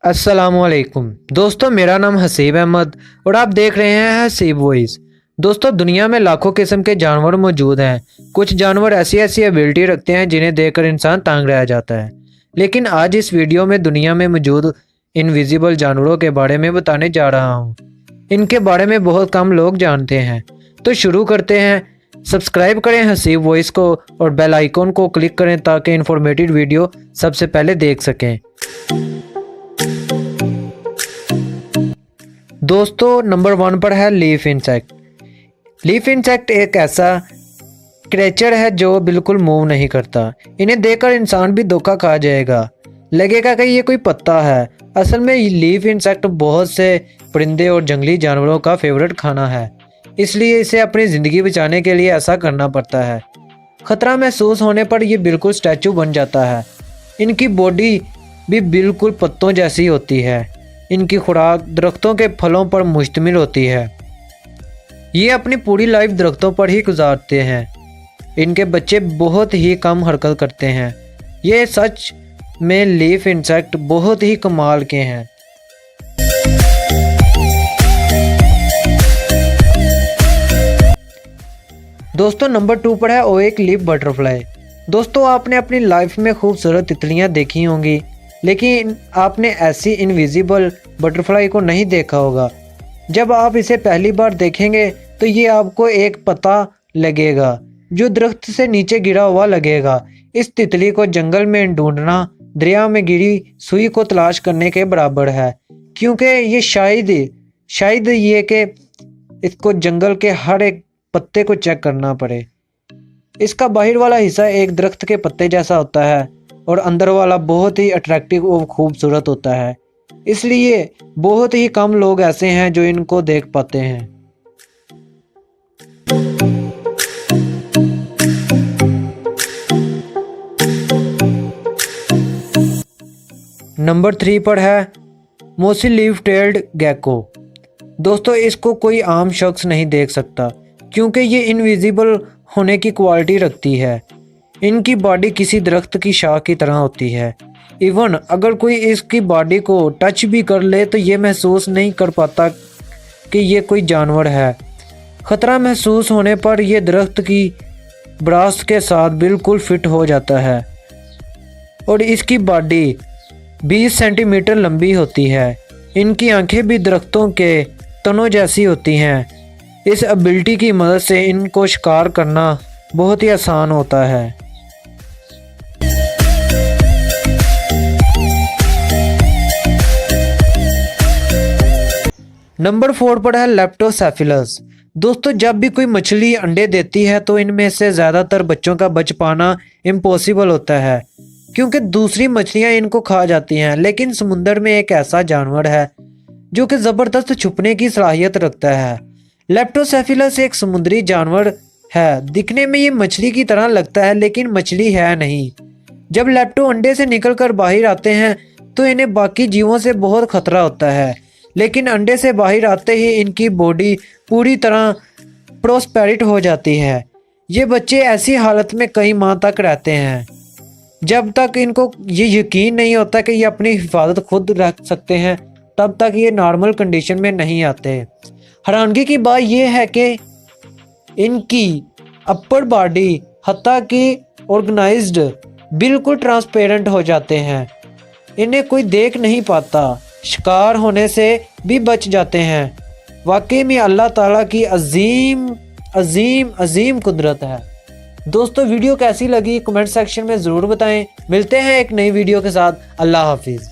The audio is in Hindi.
अस्सलामुअलैकुम दोस्तों, मेरा नाम हसीब अहमद और आप देख रहे हैं हसीब वॉइस। दोस्तों, दुनिया में लाखों किस्म के जानवर मौजूद हैं। कुछ जानवर ऐसी ऐसी एबिलिटी रखते हैं जिन्हें देखकर इंसान तांग रह जाता है। लेकिन आज इस वीडियो में दुनिया में मौजूद इनविजिबल जानवरों के बारे में बताने जा रहा हूँ। इनके बारे में बहुत कम लोग जानते हैं। तो शुरू करते हैं। सब्सक्राइब करें हसीब वॉइस को और बेल आइकॉन को क्लिक करें ताकि इन्फॉर्मेटिव वीडियो सबसे पहले देख सकें। दोस्तों, नंबर 1 पर है लीफ इंसेक्ट। लीफ इंसेक्ट एक ऐसा क्रिएचर है जो बिल्कुल मूव नहीं करता। इन्हें देखकर इंसान भी धोखा खा जाएगा, लगेगा कि ये कोई पत्ता है। असल में लीफ इंसेक्ट बहुत से परिंदे और जंगली जानवरों का फेवरेट खाना है, इसलिए इसे अपनी ज़िंदगी बचाने के लिए ऐसा करना पड़ता है। खतरा महसूस होने पर यह बिल्कुल स्टैचू बन जाता है। इनकी बॉडी भी बिल्कुल पत्तों जैसी होती है। इनकी खुराक दरख्तों के फलों पर मुश्तमिल होती है। ये अपनी पूरी लाइफ दरख्तों पर ही गुजारते हैं। इनके बच्चे बहुत ही कम हरकत करते हैं। ये सच में लीफ इंसेक्ट बहुत ही कमाल के हैं। दोस्तों, नंबर 2 पर है ओएक लीफ बटरफ्लाई। दोस्तों, आपने अपनी लाइफ में खूबसूरत तितलियां देखी होंगी, लेकिन आपने ऐसी इनविजिबल बटरफ्लाई को नहीं देखा होगा। जब आप इसे पहली बार देखेंगे तो ये आपको एक पता लगेगा जो दरख्त से नीचे गिरा हुआ लगेगा। इस तितली को जंगल में ढूंढना दरिया में गिरी सुई को तलाश करने के बराबर है, क्योंकि ये शायद ये कि इसको जंगल के हर एक पत्ते को चेक करना पड़े। इसका बाहर वाला हिस्सा एक दरख्त के पत्ते जैसा होता है और अंदर वाला बहुत ही अट्रैक्टिव और खूबसूरत होता है। इसलिए बहुत ही कम लोग ऐसे हैं जो इनको देख पाते हैं। नंबर 3 पर है मोसी लीफ टेल्ड गेको। दोस्तों, इसको कोई आम शख्स नहीं देख सकता क्योंकि ये इनविजिबल होने की क्वालिटी रखती है। इनकी बॉडी किसी दरख्त की शाख की तरह होती है। इवन अगर कोई इसकी बॉडी को टच भी कर ले तो ये महसूस नहीं कर पाता कि ये कोई जानवर है। खतरा महसूस होने पर यह दरख्त की ब्रास के साथ बिल्कुल फिट हो जाता है और इसकी बॉडी 20 सेंटीमीटर लंबी होती है। इनकी आंखें भी दरख्तों के तनों जैसी होती हैं। इस एबिलिटी की मदद से इनको शिकार करना बहुत ही आसान होता है। नंबर 4 पर है लेप्टोसेफिलस। दोस्तों, जब भी कोई मछली अंडे देती है तो इनमें से ज़्यादातर बच्चों का बच पाना इम्पॉसिबल होता है, क्योंकि दूसरी मछलियां इनको खा जाती हैं। लेकिन समुंदर में एक ऐसा जानवर है जो कि ज़बरदस्त छुपने की सलाहियत रखता है। लेप्टोसेफिलस एक समुद्री जानवर है। दिखने में ये मछली की तरह लगता है, लेकिन मछली है नहीं। जब लेप्टो अंडे से निकलकर बाहर आते हैं तो इन्हें बाकी जीवों से बहुत खतरा होता है, लेकिन अंडे से बाहर आते ही इनकी बॉडी पूरी तरह प्रोस्पेरिट हो जाती है। ये बच्चे ऐसी हालत में कई माह तक रहते हैं जब तक इनको ये यकीन नहीं होता कि ये अपनी हिफाजत खुद रख सकते हैं। तब तक ये नॉर्मल कंडीशन में नहीं आते। हैरानगी की बात यह है कि इनकी अपर बॉडी हत्ता कि ऑर्गेनाइज्ड बिल्कुल ट्रांसपेरेंट हो जाते हैं। इन्हें कोई देख नहीं पाता, शिकार होने से भी बच जाते हैं। वाकई में अल्लाह ताला की अजीम अजीम अजीम कुदरत है। दोस्तों, वीडियो कैसी लगी कमेंट सेक्शन में ज़रूर बताएं। मिलते हैं एक नई वीडियो के साथ। अल्लाह हाफिज़।